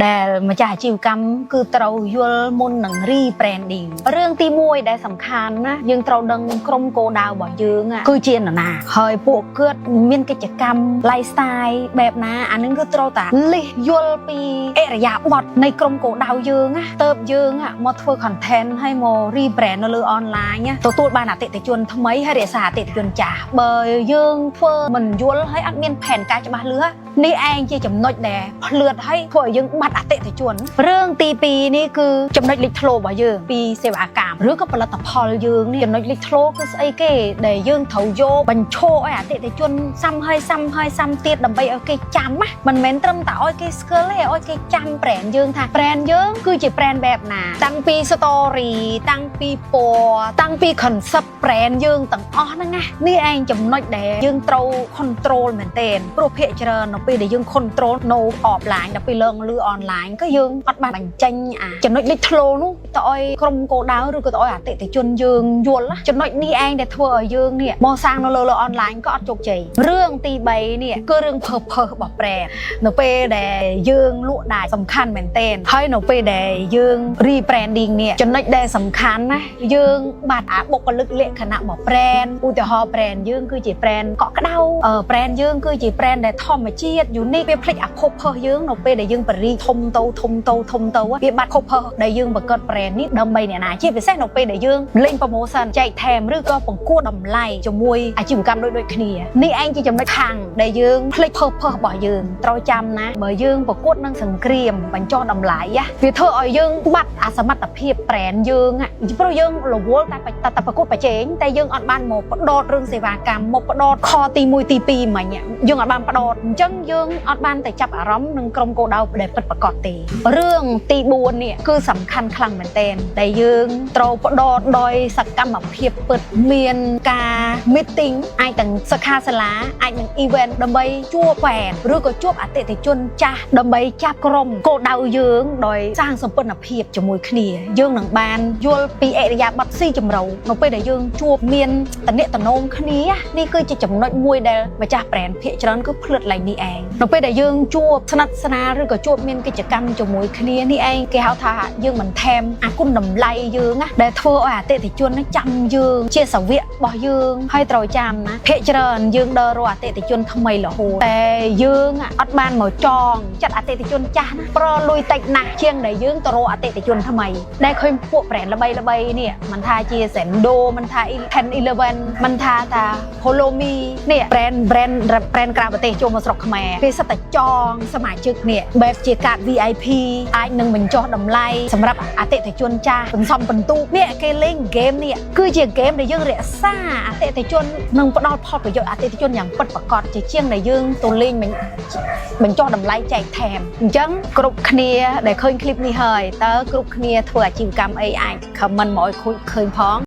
ដែលម្ចាស់អាជីវកម្មគឺត្រូវយល់មុននឹង rebranding រឿងទី1ដែលសំខាន់ណាយើងត្រូវដឹងក្រុមគោលដៅរបស់យើងគឺជានរណាហើយពួកគាត់មានកិច្ចកម្ម lifestyle បែបណាអានឹងគឺត្រូវតែលិះយល់ពីអរិយាប័ត្រនៃក្រុមគោលដៅយើងណាទៅយើងមកធ្វើ content ហើយមក rebrand នៅលើ online ទទួលបានអតិថិជនថ្មីហើយរក្សាអតិថិជនចាស់បើយើងធ្វើមិនយល់ហើយអត់មានផែនការច្បាស់លាស់នេះឯងជាចំណុចដែលភ្លឿតឲ្យធ្វើឲ្យយើងបាត់អតិថិជនរឿងទី2នេះគឺចំណុចលេចធ្លោរបស់យើងពីសេវាកម្មឬក៏ផលិតផលយើងនេះចំណុចលេចធ្លោគឺស្អីគេដែលយើងត្រូវយកបញ្ឈរឲ្យអតិថិជនសាំហើយទៀតដើម្បីឲ្យគេចាំណាមិនមែនត្រឹមតែឲ្យគេស្គាល់ទេឲ្យគេចាំ brand យើងថា brand យើងគឺជា brand បែបណាតាំងពី story តាំងពីពណ៌តាំងពី concept brand យើងទាំងអស់ហ្នឹងណានេះឯងចំណុចដែលយើងត្រូវ control មែនទែនព្រោះភាគច្រើននៅពេលដែលយើង control នៅ offline ដល់ពេលឡើងលើ online ក៏យើងអត់បានបញ្ចេញចំណុចលេចធ្លោនោះទៅឲ្យក្រុមគោលដៅឬក៏ទៅឲ្យអតិថិជនយើងយល់ចំណុចនេះឯងដែលធ្វើឲ្យយើងនេះមកសាងនៅលើ online ក៏អត់ជោគជ័យរឿងទី3នេះគឺរឿង purpose របស់ brand នៅពេលដែលយើងលក់ដាច់សំខាន់មែនទែនហើយនៅពេលដែលយើង rebranding នេះចំណុចដែលសំខាន់ណាយើងបាត់បុគ្គលិកលក្ខណៈរបស់ brand ឧទាហរណ៍ brand យើងគឺជា brand កក់ក្ដៅ brand យើងគឺជា brand ដែលធម្មជាតិ unique វាភ្លេចpurpose យើងនៅពេលដែលយើងបរិយធំទៅវាបាត់ purpose ដែលយើងបង្កើត brand នេះដើម្បីអ្នកណាជាពិសេសនៅពេលដែលយើងលេង promotion ចែកថែមឬក៏បង្កួតតម្លៃជាមួយអាជីវកម្មដូចគ្នានេះឯងជាចំណុចខាងដែលយើងភ្លេច purpose របស់យើងត្រូវចាំណាបើយើងប្រកួតនឹងសង្គ្រាមបញ្ចុះតម្លៃវាធ្វើឲ្យយើងបាត់សមត្ថភាព brand យើងព្រោះយើងរវល់តែប្រកួតប្រជែងតែយើងអត់បានមកបដោតរឿងសេវាកម្មមកបដោតខទី1ទី2មិញយើងអត់បានបដោតអញ្ចឹងយើងអត់បានតែចាប់អារម្មណ៍នឹងក្រុមគោលដៅដែលពិតប្រាកដទេរឿងទី4នេះគឺសំខាន់ខ្លាំងមែនទែនដែលយើងត្រូវបដោតដោយសកម្មភាពពិតមានការ meeting អាចទាំងសិក្ខាសាលាអាចនឹង event ដើម្បីជួប fan ឬក៏ជួបអតិថិជនចាស់ដើម្បីចាប់ក្រុមគោលដៅយើងដោយសាងសម្ព័ន្ធភាពជាមួយគ្នាយើងនឹងបានយល់ពីអរិយាប័ត្រស៊ីជម្រៅនៅពេលដែលយើងជួបមានតំណែងតំណងគ្នានេះគឺជាចំណុចមួយដែលម្ចាស់ brand ភាគច្រើនគឺភ្លឺតឡើងនេះឯងនៅពេលដែលយើងជួបស្និទ្ធស្នាលឬក៏ជួបមានកិច្ចកម្មជាមួយគ្នានេះឯងគេហៅថាយើងមិនថែមអាគុណតម្លៃយើងណាដែលធ្វើឲ្យអតិថិជនចាំយើងជាសាវករបស់យើងហើយត្រូវចាំណាភាគច្រើនយើងដើររកអតិថិជនថ្មីរហូតតែយើងអត់បានមកចងចិត្តអតិថិជនចាស់ណាប្រលួយតិចណាស់ជាងដែលយើងទៅរកអតិថិជនថ្មីដែលឃើញពួក brand ល្បីៗនេះមិនថាជា Sendo មិនថា 1011 មិនថាHolomi នេះ brand ក្រៅប្រទេសចូលមកស្រុកខ្មែរគេសិតតែចងសមាជិកនេះបែបជាកាត VIP អាចនឹងបញ្ចុះតម្លៃសម្រាប់អតិថិជនចាស់សន្សំបន្ទុកនេះគេលេងហ្គេមនេះគឺជាហ្គេមដែលយើងរក្សាអតិថិជននិងផ្ដល់ផលប្រយោជន៍អតិថិជនយ៉ាងពិតប្រាកដជាជាងដែលយើងទៅលេងបញ្ចុះតម្លៃចែកថែមអញ្ចឹងគ្រប់គ្នាដែលឃើញคลิปនេះហើយតើគ្រប់គ្នាធ្វើអាជីវកម្មអីអាច comment មកឲ្យឃើញផង